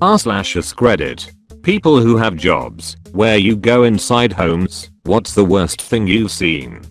r/AskReddit. People who have jobs where you go inside homes, what's the worst thing you've seen?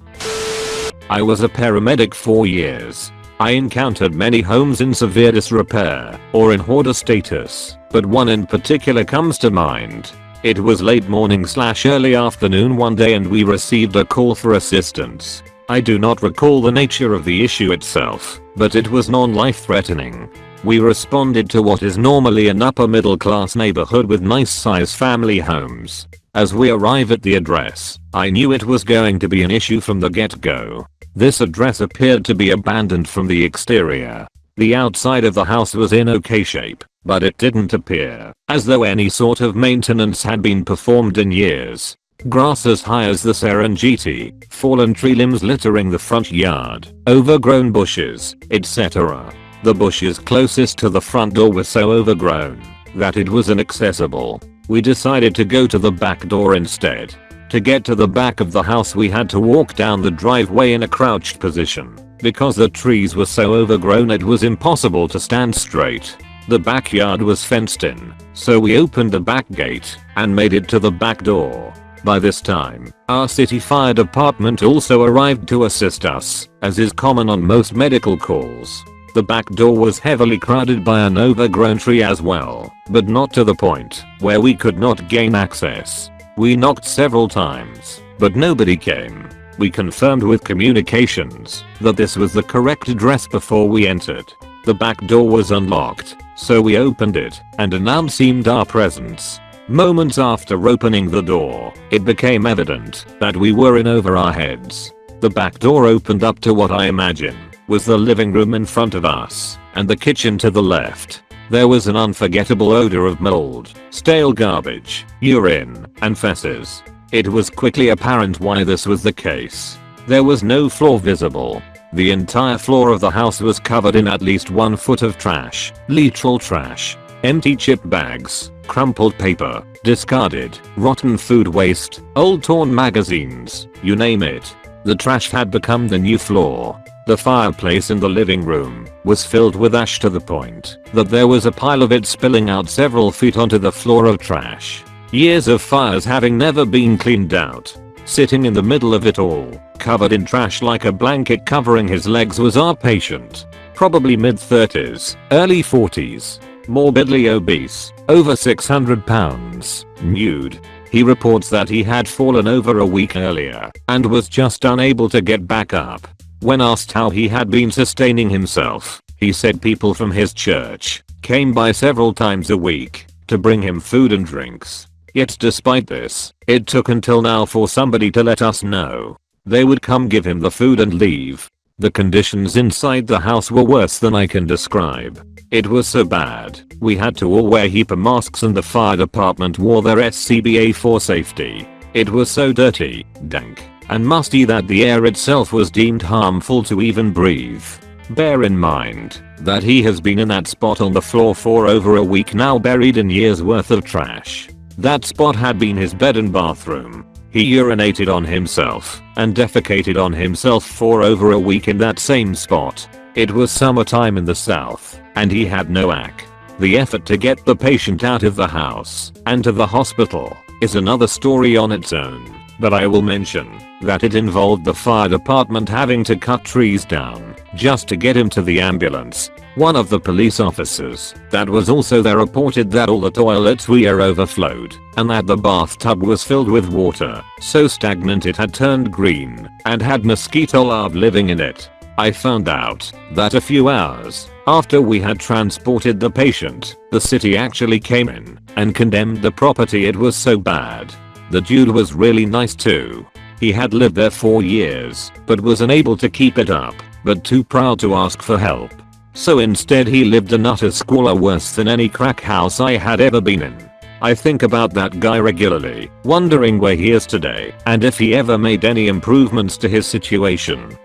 I was a paramedic for years. I encountered many homes in severe disrepair or in hoarder status, but one in particular comes to mind. It was late morning/early afternoon one day and we received a call for assistance. I do not recall the nature of the issue itself, but it was non-life threatening. We responded to what is normally an upper middle class neighborhood with nice size family homes. As we arrive at the address, I knew it was going to be an issue from the get-go. This address appeared to be abandoned from the exterior. The outside of the house was in okay shape, but it didn't appear as though any sort of maintenance had been performed in years. Grass as high as the Serengeti, fallen tree limbs littering the front yard, overgrown bushes, etc. The bushes closest to the front door were so overgrown that it was inaccessible. We decided to go to the back door instead. To get to the back of the house we had to walk down the driveway in a crouched position. Because the trees were so overgrown it was impossible to stand straight. The backyard was fenced in, so we opened the back gate and made it to the back door. By this time, our city fire department also arrived to assist us, as is common on most medical calls. The back door was heavily crowded by an overgrown tree as well, but not to the point where we could not gain access. We knocked several times, but nobody came. We confirmed with communications that this was the correct address before we entered. The back door was unlocked, so we opened it and announced our presence. Moments after opening the door, it became evident that we were in over our heads. The back door opened up to what I imagine was the living room in front of us and the kitchen to the left. There was an unforgettable odor of mold, stale garbage, urine, and feces. It was quickly apparent why this was the case. There was no floor visible. The entire floor of the house was covered in at least 1 foot of trash, literal trash, empty chip bags, crumpled paper, discarded, rotten food waste, old torn magazines, you name it. The trash had become the new floor. The fireplace in the living room was filled with ash to the point that there was a pile of it spilling out several feet onto the floor of trash. Years of fires having never been cleaned out. Sitting in the middle of it all, covered in trash like a blanket covering his legs, was our patient. Probably mid-30s, early 40s. Morbidly obese, over 600 pounds, nude. He reports that he had fallen over a week earlier and was just unable to get back up. When asked how he had been sustaining himself, he said people from his church came by several times a week to bring him food and drinks. Yet despite this, it took until now for somebody to let us know. They would come give him the food and leave. The conditions inside the house were worse than I can describe. It was so bad, we had to all wear HEPA masks and the fire department wore their SCBA for safety. It was so dirty, dank, and musty that the air itself was deemed harmful to even breathe. Bear in mind that he has been in that spot on the floor for over a week now, buried in years worth of trash. That spot had been his bed and bathroom. He urinated on himself and defecated on himself for over a week in that same spot. It was summertime in the south and he had no AC. The effort to get the patient out of the house and to the hospital is another story on its own, but I will mention that it involved the fire department having to cut trees down just to get him to the ambulance. One of the police officers that was also there reported that all the toilets were overflowed and that the bathtub was filled with water so stagnant it had turned green and had mosquito larvae living in it. I found out that a few hours after we had transported the patient, the city actually came in and condemned the property. It was so bad. The dude was really nice too. He had lived there for years but was unable to keep it up, but too proud to ask for help. So instead he lived in utter squalor, worse than any crack house I had ever been in. I think about that guy regularly, wondering where he is today and if he ever made any improvements to his situation.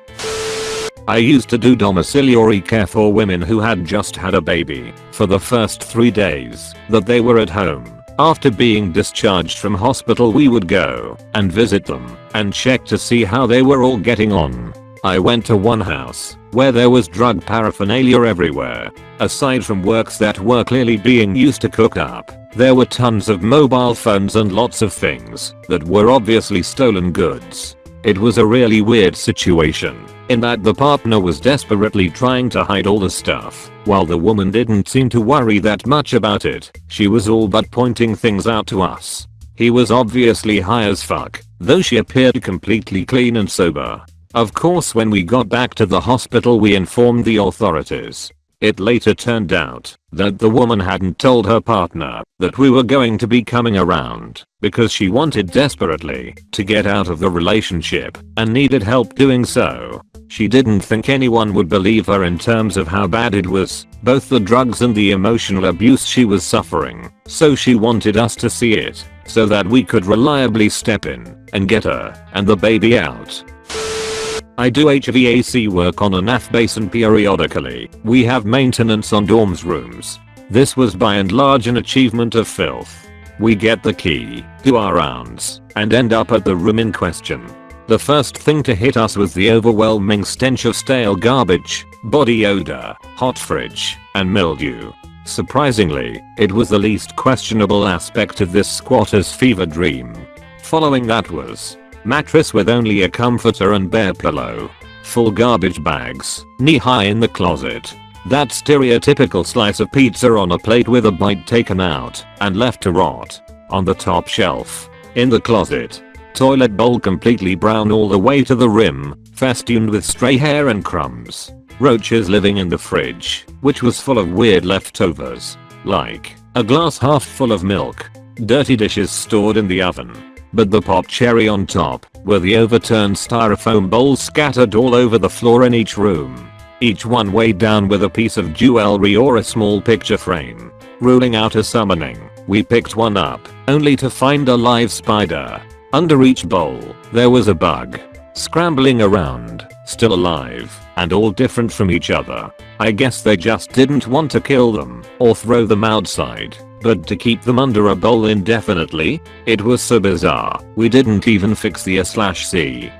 I used to do domiciliary care for women who had just had a baby for the first 3 days that they were at home. After being discharged from hospital, we would go and visit them and check to see how they were all getting on. I went to one house where there was drug paraphernalia everywhere. Aside from works that were clearly being used to cook up, there were tons of mobile phones and lots of things that were obviously stolen goods. It was a really weird situation, in that the partner was desperately trying to hide all the stuff, while the woman didn't seem to worry that much about it. She was all but pointing things out to us. He was obviously high as fuck, though she appeared completely clean and sober. Of course, when we got back to the hospital we informed the authorities. It later turned out that the woman hadn't told her partner that we were going to be coming around because she wanted desperately to get out of the relationship and needed help doing so. She didn't think anyone would believe her in terms of how bad it was, both the drugs and the emotional abuse she was suffering, so she wanted us to see it so that we could reliably step in and get her and the baby out. I do HVAC work on a NAF base and periodically we have maintenance on dorms rooms. This was by and large an achievement of filth. We get the key, do our rounds, and end up at the room in question. The first thing to hit us was the overwhelming stench of stale garbage, body odor, hot fridge, and mildew. Surprisingly, it was the least questionable aspect of this squatter's fever dream. Following that was mattress with only a comforter and bare pillow. Full garbage bags, knee-high in the closet. That stereotypical slice of pizza on a plate with a bite taken out and left to rot. On the top shelf. In the closet. Toilet bowl completely brown all the way to the rim, festooned with stray hair and crumbs. Roaches living in the fridge, which was full of weird leftovers. Like a glass half full of milk. Dirty dishes stored in the oven. But the pop cherry on top were the overturned styrofoam bowls scattered all over the floor in each room. Each one weighed down with a piece of jewelry or a small picture frame. Ruling out a summoning, we picked one up, only to find a live spider. Under each bowl, there was a bug. Scrambling around, still alive, and all different from each other. I guess they just didn't want to kill them or throw them outside, but to keep them under a bowl indefinitely? It was so bizarre, we didn't even fix the A/C.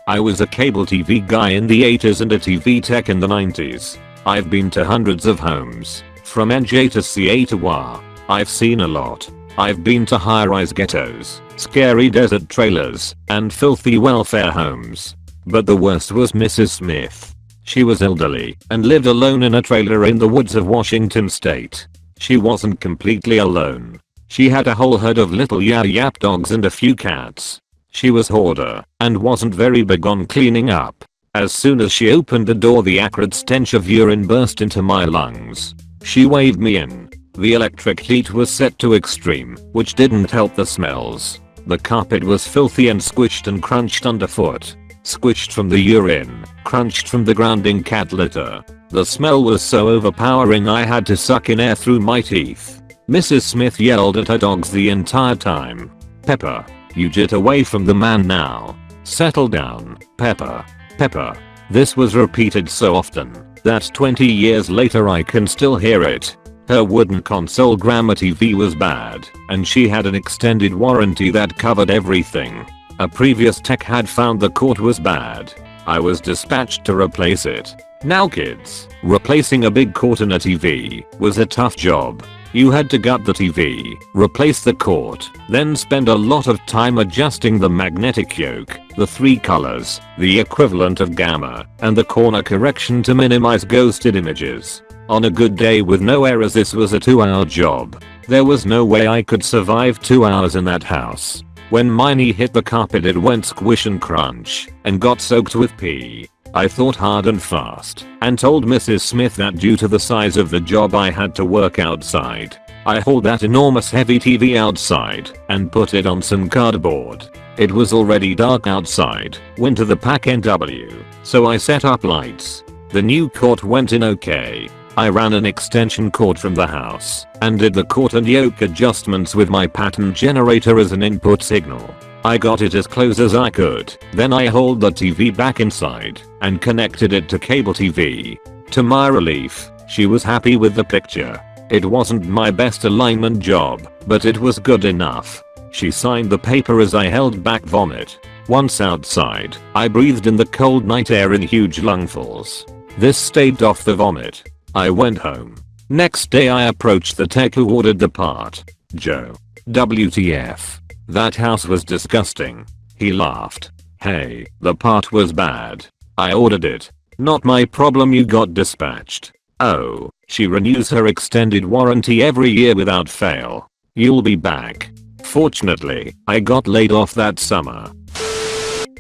I was a cable TV guy in the 80s and a TV tech in the 90s. I've been to hundreds of homes, from NJ to CA to WA. I've seen a lot. I've been to high-rise ghettos, scary desert trailers, and filthy welfare homes. But the worst was Mrs. Smith. She was elderly and lived alone in a trailer in the woods of Washington state. She wasn't completely alone. She had a whole herd of little yap dogs and a few cats. She was hoarder and wasn't very big on cleaning up. As soon as she opened the door the acrid stench of urine burst into my lungs. She waved me in. The electric heat was set to extreme, which didn't help the smells. The carpet was filthy and squished and crunched underfoot. Squished from the urine, crunched from the grounding cat litter. The smell was so overpowering I had to suck in air through my teeth. Mrs. Smith yelled at her dogs the entire time. "Pepper, you get away from the man now. Settle down, Pepper, Pepper." This was repeated so often that 20 years later I can still hear it. Her wooden console grandma TV was bad, and she had an extended warranty that covered everything. A previous tech had found the cord was bad. I was dispatched to replace it. Now kids, replacing a big cord in a TV was a tough job. You had to gut the TV, replace the cord, then spend a lot of time adjusting the magnetic yoke, the 3 colors, the equivalent of gamma, and the corner correction to minimize ghosted images. On a good day with no errors this was a 2-hour job. There was no way I could survive 2 hours in that house. When my knee hit the carpet it went squish and crunch and got soaked with pee. I thought hard and fast and told Mrs. Smith that due to the size of the job I had to work outside. I hauled that enormous heavy TV outside and put it on some cardboard. It was already dark outside, winter the pack NW, so I set up lights. The new cord went in okay. I ran an extension cord from the house and did the cord and yoke adjustments with my pattern generator as an input signal. I got it as close as I could, then I hauled the TV back inside and connected it to cable TV. To my relief, she was happy with the picture. It wasn't my best alignment job, but it was good enough. She signed the paper as I held back vomit. Once outside, I breathed in the cold night air in huge lungfuls. This staved off the vomit. I went home. Next day I approached the tech who ordered the part. Joe. WTF. That house was disgusting. He laughed. Hey, the part was bad. I ordered it. Not my problem, you got dispatched. Oh, she renews her extended warranty every year without fail. You'll be back. Fortunately, I got laid off that summer.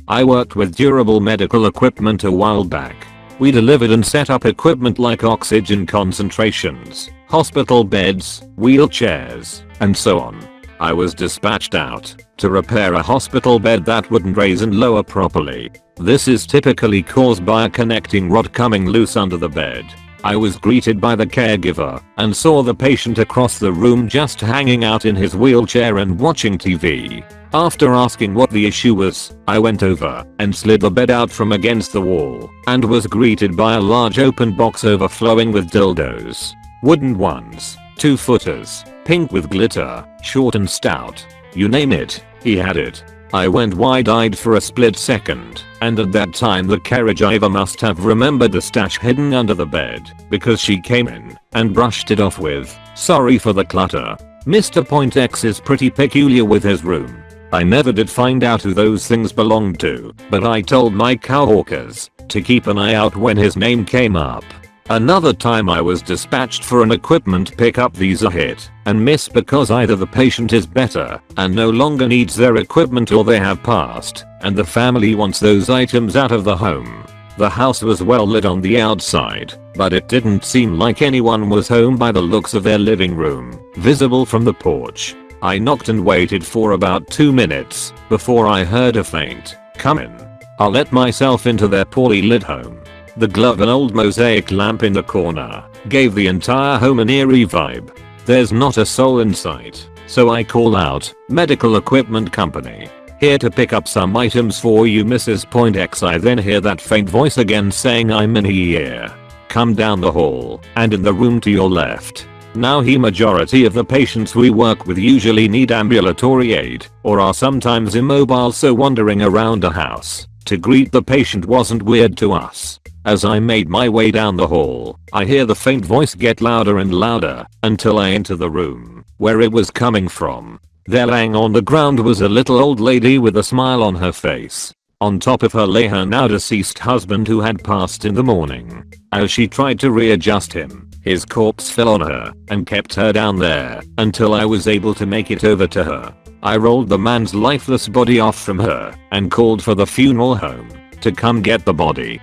I worked with durable medical equipment a while back. We delivered and set up equipment like oxygen concentrations, hospital beds, wheelchairs, and so on. I was dispatched out to repair a hospital bed that wouldn't raise and lower properly. This is typically caused by a connecting rod coming loose under the bed. I was greeted by the caregiver and saw the patient across the room just hanging out in his wheelchair and watching TV. After asking what the issue was, I went over and slid the bed out from against the wall and was greeted by a large open box overflowing with dildos. Wooden ones, 2-footers, pink with glitter, short and stout. You name it, he had it. I went wide-eyed for a split second, and at that time the caregiver must have remembered the stash hidden under the bed, because she came in and brushed it off with, "Sorry for the clutter. Mr. Point X is pretty peculiar with his room." I never did find out who those things belonged to, but I told my cowhawkers to keep an eye out when his name came up. Another time I was dispatched for an equipment pickup visa hit and miss because either the patient is better and no longer needs their equipment or they have passed and the family wants those items out of the home. The house was well lit on the outside, but it didn't seem like anyone was home by the looks of their living room, visible from the porch. I knocked and waited for about 2 minutes before I heard a faint, "Come in." I let myself into their poorly lit home. The glow of an old mosaic lamp in the corner gave the entire home an eerie vibe. There's not a soul in sight, so I call out, "Medical equipment company. Here to pick up some items for you, Mrs. Point X." I then hear that faint voice again saying, "I'm in here. Come down the hall and in the room to your left." Now the majority of the patients we work with usually need ambulatory aid or are sometimes immobile, so wandering around a house to greet the patient wasn't weird to us. As I made my way down the hall, I hear the faint voice get louder and louder until I enter the room where it was coming from. There laying on the ground was a little old lady with a smile on her face. On top of her lay her now deceased husband who had passed in the morning. As she tried to readjust him, his corpse fell on her and kept her down there until I was able to make it over to her. I rolled the man's lifeless body off from her and called for the funeral home to come get the body.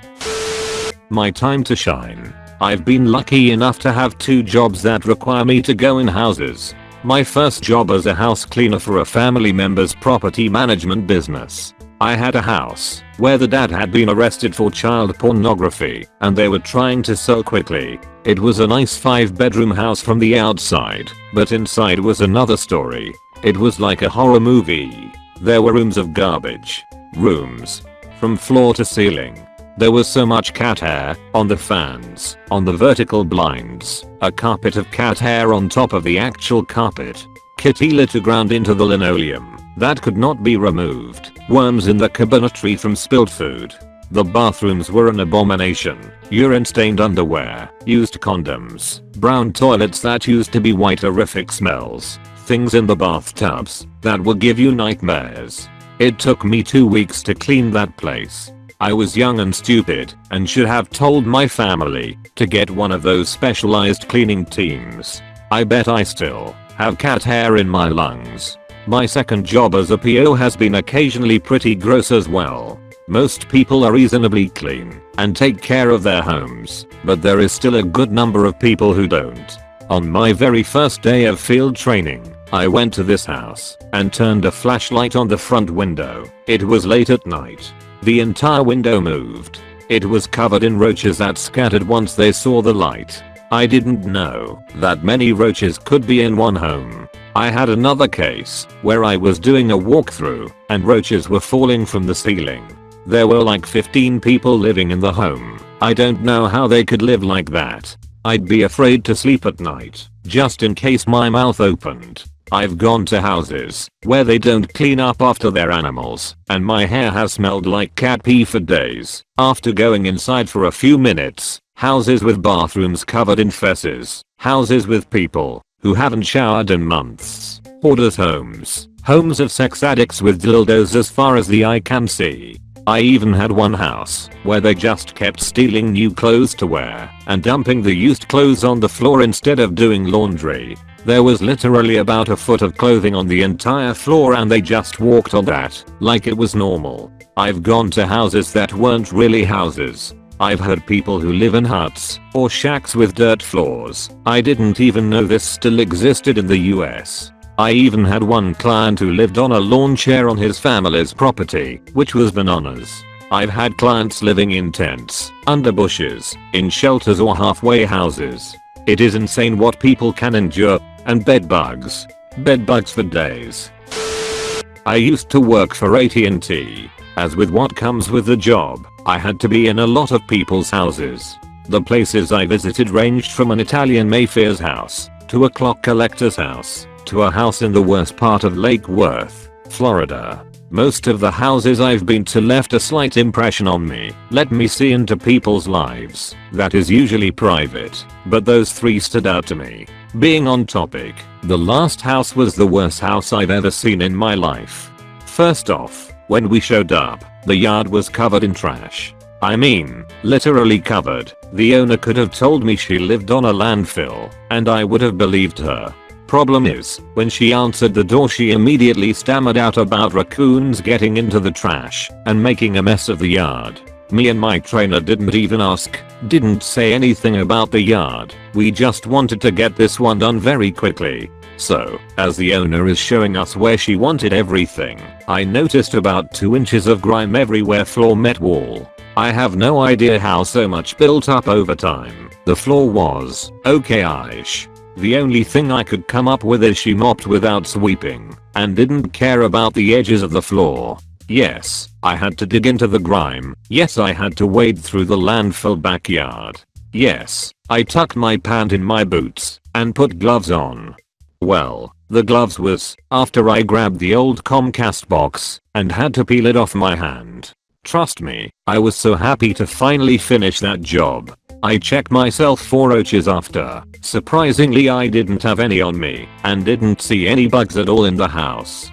My time to shine. I've been lucky enough to have 2 jobs that require me to go in houses. My first job as a house cleaner for a family member's property management business. I had a house where the dad had been arrested for child pornography and they were trying to sell quickly. It was a nice 5-bedroom house from the outside, but inside was another story. It was like a horror movie. There were rooms of garbage. Rooms. From floor to ceiling. There was so much cat hair on the fans, on the vertical blinds, a carpet of cat hair on top of the actual carpet, kitty litter ground into the linoleum that could not be removed, worms in the cabinetry from spilled food. The bathrooms were an abomination, urine-stained underwear, used condoms, brown toilets that used to be white, horrific smells, things in the bathtubs that would give you nightmares. It took me 2 weeks to clean that place. I was young and stupid and should have told my family to get one of those specialized cleaning teams. I bet I still have cat hair in my lungs. My second job as a PO has been occasionally pretty gross as well. Most people are reasonably clean and take care of their homes, but there is still a good number of people who don't. On my very first day of field training, I went to this house and turned a flashlight on the front window. It was late at night. The entire window moved. It was covered in roaches that scattered once they saw the light. I didn't know that many roaches could be in one home. I had another case where I was doing a walkthrough and roaches were falling from the ceiling. There were like 15 people living in the home. I don't know how they could live like that. I'd be afraid to sleep at night, just in case my mouth opened. I've gone to houses where they don't clean up after their animals, and my hair has smelled like cat pee for days after going inside for a few minutes. Houses with bathrooms covered in fesses. Houses with people who haven't showered in months. Hoarders homes. Homes of sex addicts with dildos as far as the eye can see. I even had one house where they just kept stealing new clothes to wear and dumping the used clothes on the floor instead of doing laundry. There was literally about a foot of clothing on the entire floor and they just walked on that like it was normal. I've gone to houses that weren't really houses. I've heard people who live in huts or shacks with dirt floors. I didn't even know this still existed in the US. I even had one client who lived on a lawn chair on his family's property, which was bananas. I've had clients living in tents, under bushes, in shelters or halfway houses. It is insane what people can endure. And bed bugs. Bed bugs for days. I used to work for AT&T. As with what comes with the job, I had to be in a lot of people's houses. The places I visited ranged from an Italian Mayfair's house, to a clock collector's house, to a house in the worst part of Lake Worth, Florida. Most of the houses I've been to left a slight impression on me. Let me see into people's lives. That is usually private, but those 3 stood out to me. Being on topic, the last house was the worst house I've ever seen in my life. First off, when we showed up, the yard was covered in trash. I mean, literally covered. The owner could have told me she lived on a landfill, and I would have believed her. Problem is, when she answered the door she immediately stammered out about raccoons getting into the trash and making a mess of the yard. Me and my trainer didn't even ask, didn't say anything about the yard. We just wanted to get this one done very quickly. So, as the owner is showing us where she wanted everything, I noticed about 2 inches of grime everywhere, floor met wall. I have no idea how so much built up over time. The floor was okay-ish. The only thing I could come up with is she mopped without sweeping and didn't care about the edges of the floor. Yes, I had to dig into the grime. Yes, I had to wade through the landfill backyard. Yes, I tucked my pant in my boots and put gloves on. Well, the gloves was after I grabbed the old Comcast box and had to peel it off my hand. Trust me, I was so happy to finally finish that job. I checked myself 4 roaches after. Surprisingly, I didn't have any on me and didn't see any bugs at all in the house.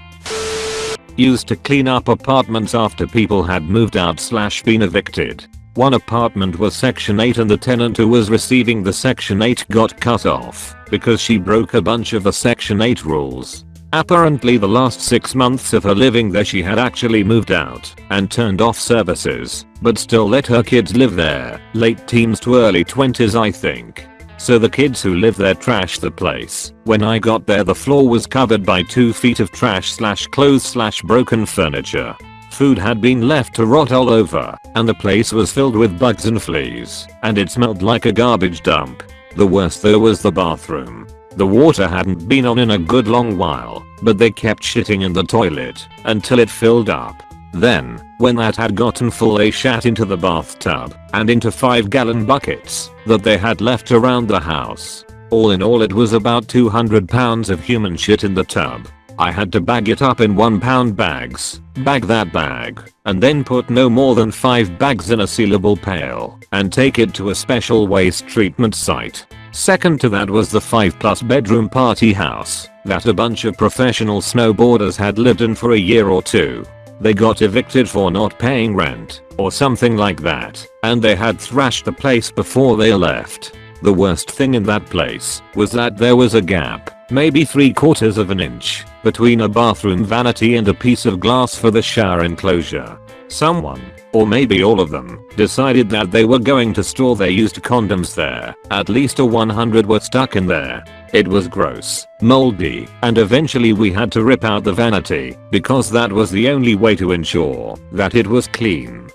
Used to clean up apartments after people had moved out / been evicted. One apartment was Section 8 and the tenant who was receiving the Section 8 got cut off because she broke a bunch of the Section 8 rules. Apparently the last 6 months of her living there she had actually moved out and turned off services, but still let her kids live there, late teens to early 20s I think. So the kids who live there trashed the place. When I got there the floor was covered by 2 feet of trash / clothes / broken furniture. Food had been left to rot all over, and the place was filled with bugs and fleas, and it smelled like a garbage dump. The worst though was the bathroom. The water hadn't been on in a good long while, but they kept shitting in the toilet until it filled up. Then, when that had gotten full they shat into the bathtub and into 5-gallon buckets that they had left around the house. All in all it was about 200 pounds of human shit in the tub. I had to bag it up in 1-pound bags, bag that bag, and then put no more than 5 bags in a sealable pail and take it to a special waste treatment site. Second to that was the 5+ bedroom party house that a bunch of professional snowboarders had lived in for a year or 2. They got evicted for not paying rent or something like that, and they had thrashed the place before they left. The worst thing in that place was that there was a gap, maybe 3/4 of an inch, between a bathroom vanity and a piece of glass for the shower enclosure. Someone, or maybe all of them, decided that they were going to store their used condoms there. At least 100 were stuck in there. It was gross, moldy, and eventually we had to rip out the vanity because that was the only way to ensure that it was clean.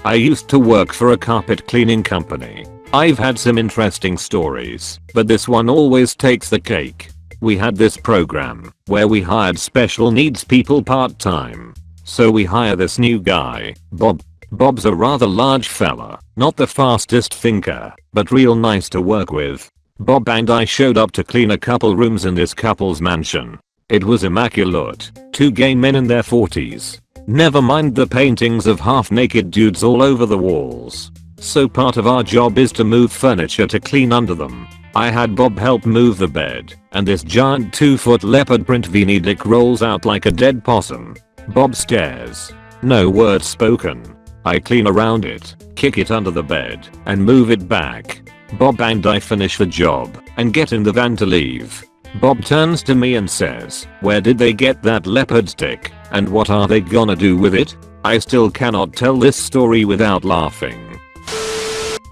I used to work for a carpet cleaning company. I've had some interesting stories, but this one always takes the cake. We had this program where we hired special needs people part-time. So we hire this new guy, Bob. Bob's a rather large fella, not the fastest thinker, but real nice to work with. Bob and I showed up to clean a couple rooms in this couple's mansion. It was immaculate. Two gay men in their 40s. Never mind the paintings of half-naked dudes all over the walls. So part of our job is to move furniture to clean under them. I had Bob help move the bed, and this giant 2-foot leopard print V-knee dick rolls out like a dead possum. Bob stares. No words spoken. I clean around it, kick it under the bed, and move it back. Bob and I finish the job and get in the van to leave. Bob turns to me and says, "Where did they get that leopard stick, and what are they gonna do with it?" I still cannot tell this story without laughing.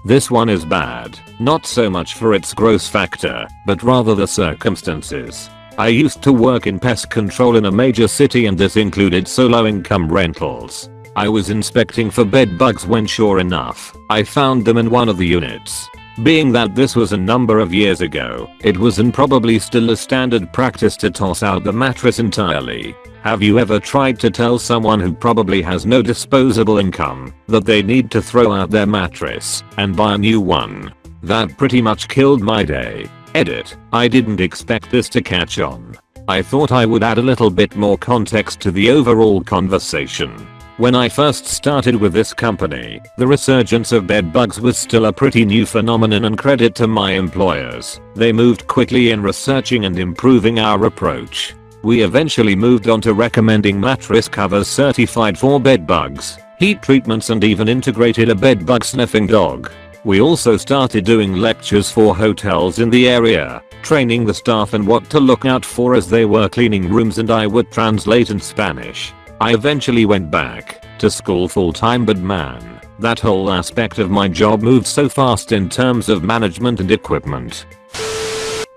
This one is bad, not so much for its gross factor, but rather the circumstances. I used to work in pest control in a major city, and this included solo income rentals. I was inspecting for bed bugs when sure enough, I found them in one of the units. Being that this was a number of years ago, it was and probably still a standard practice to toss out the mattress entirely. Have you ever tried to tell someone who probably has no disposable income that they need to throw out their mattress and buy a new one? That pretty much killed my day. Edit. I didn't expect this to catch on. I thought I would add a little bit more context to the overall conversation. When I first started with this company, the resurgence of bed bugs was still a pretty new phenomenon, and credit to my employers. They moved quickly in researching and improving our approach. We eventually moved on to recommending mattress covers certified for bed bugs, heat treatments, and even integrated a bed bug sniffing dog. We also started doing lectures for hotels in the area, training the staff and what to look out for as they were cleaning rooms, and I would translate in Spanish. I eventually went back to school full time, but man, that whole aspect of my job moved so fast in terms of management and equipment.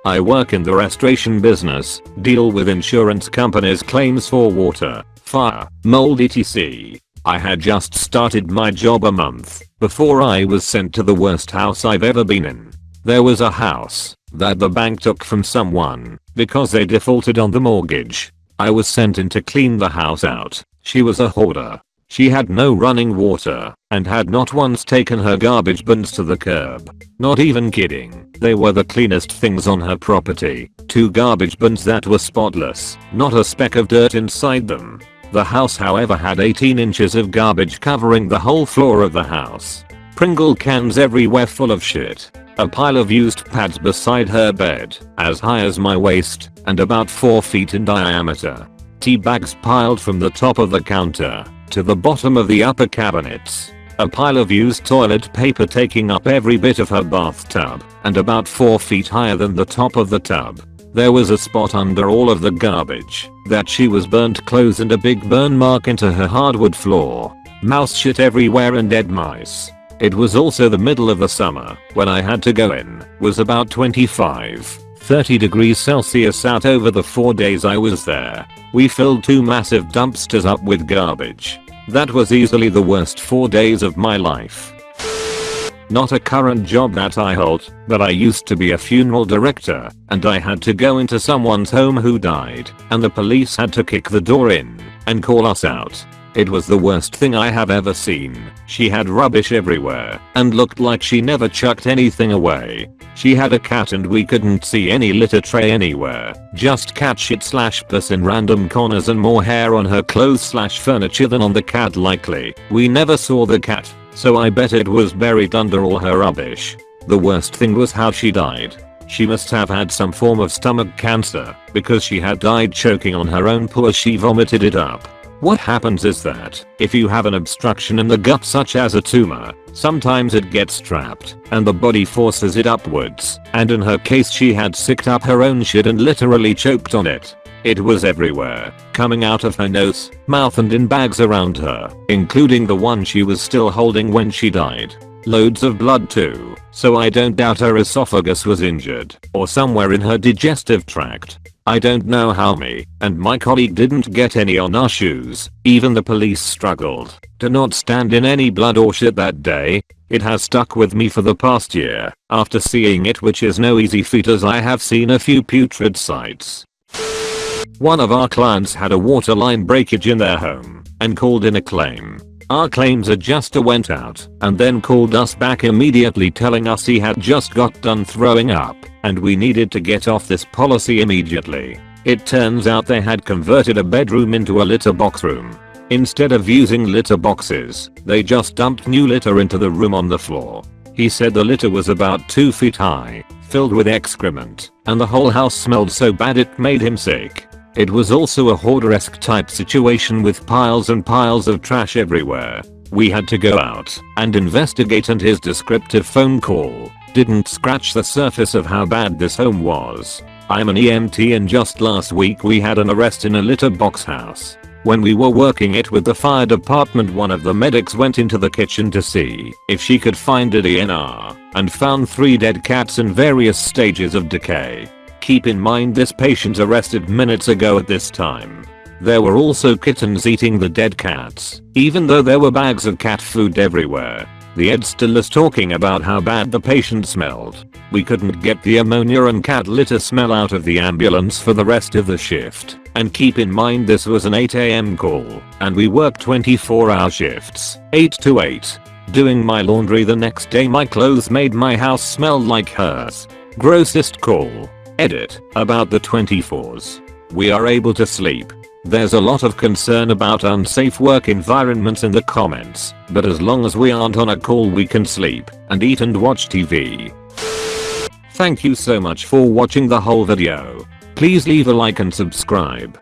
I work in the restoration business, deal with insurance companies' claims for water, fire, mold etc. I had just started my job a month before I was sent to the worst house I've ever been in. There was a house that the bank took from someone because they defaulted on the mortgage. I was sent in to clean the house out. She was a hoarder. She had no running water and had not once taken her garbage bins to the curb. Not even kidding. They were the cleanest things on her property. 2 garbage bins that were spotless, not a speck of dirt inside them. The house, however, had 18 inches of garbage covering the whole floor of the house. Pringle cans everywhere full of shit. A pile of used pads beside her bed, as high as my waist and about 4 feet in diameter. Tea bags piled from the top of the counter to the bottom of the upper cabinets. A pile of used toilet paper taking up every bit of her bathtub and about 4 feet higher than the top of the tub. There was a spot under all of the garbage that she was burnt clothes and a big burn mark into her hardwood floor. Mouse shit everywhere and dead mice. It was also the middle of the summer when I had to go in. Was about 25-30 degrees Celsius out over the 4 days I was there. We filled 2 massive dumpsters up with garbage. That was easily the worst 4 days of my life. Not a current job that I hold, but I used to be a funeral director, and I had to go into someone's home who died, and the police had to kick the door in and call us out. It was the worst thing I have ever seen. She had rubbish everywhere and looked like she never chucked anything away. She had a cat and we couldn't see any litter tray anywhere. Just cat shit / piss in random corners and more hair on her clothes / furniture than on the cat likely. We never saw the cat, so I bet it was buried under all her rubbish. The worst thing was how she died. She must have had some form of stomach cancer because she had died choking on her own poo as she vomited it up. What happens is that, if you have an obstruction in the gut such as a tumor, sometimes it gets trapped, and the body forces it upwards, and in her case she had sicked up her own shit and literally choked on it. It was everywhere, coming out of her nose, mouth and in bags around her, including the one she was still holding when she died. Loads of blood too, so I don't doubt her esophagus was injured, or somewhere in her digestive tract. I don't know how me and my colleague didn't get any on our shoes. Even the police struggled to not stand in any blood or shit that day. It has stuck with me for the past year after seeing it, which is no easy feat as I have seen a few putrid sights. One of our clients had a water line breakage in their home and called in a claim. Our claims adjuster went out and then called us back immediately telling us he had just got done throwing up and we needed to get off this policy immediately. It turns out they had converted a bedroom into a litter box room. Instead of using litter boxes, they just dumped new litter into the room on the floor. He said the litter was about 2 feet high, filled with excrement, and the whole house smelled so bad it made him sick. It was also a hoarder-esque type situation with piles and piles of trash everywhere. We had to go out and investigate, and his descriptive phone call didn't scratch the surface of how bad this home was. I'm an EMT and just last week we had an arrest in a litter box house. When we were working it with the fire department, one of the medics went into the kitchen to see if she could find a DNR and found 3 dead cats in various stages of decay. Keep in mind this patient arrested minutes ago at this time. There were also kittens eating the dead cats, even though there were bags of cat food everywhere. The ed still is talking about how bad the patient smelled. We couldn't get the ammonia and cat litter smell out of the ambulance for the rest of the shift. And keep in mind this was an 8 AM call, and we worked 24-hour shifts, 8 to 8. Doing my laundry the next day, my clothes made my house smell like hers. Grossest call. Edit. About the 24s. We are able to sleep. There's a lot of concern about unsafe work environments in the comments, but as long as we aren't on a call we can sleep and eat and watch TV. Thank you so much for watching the whole video. Please leave a like and subscribe.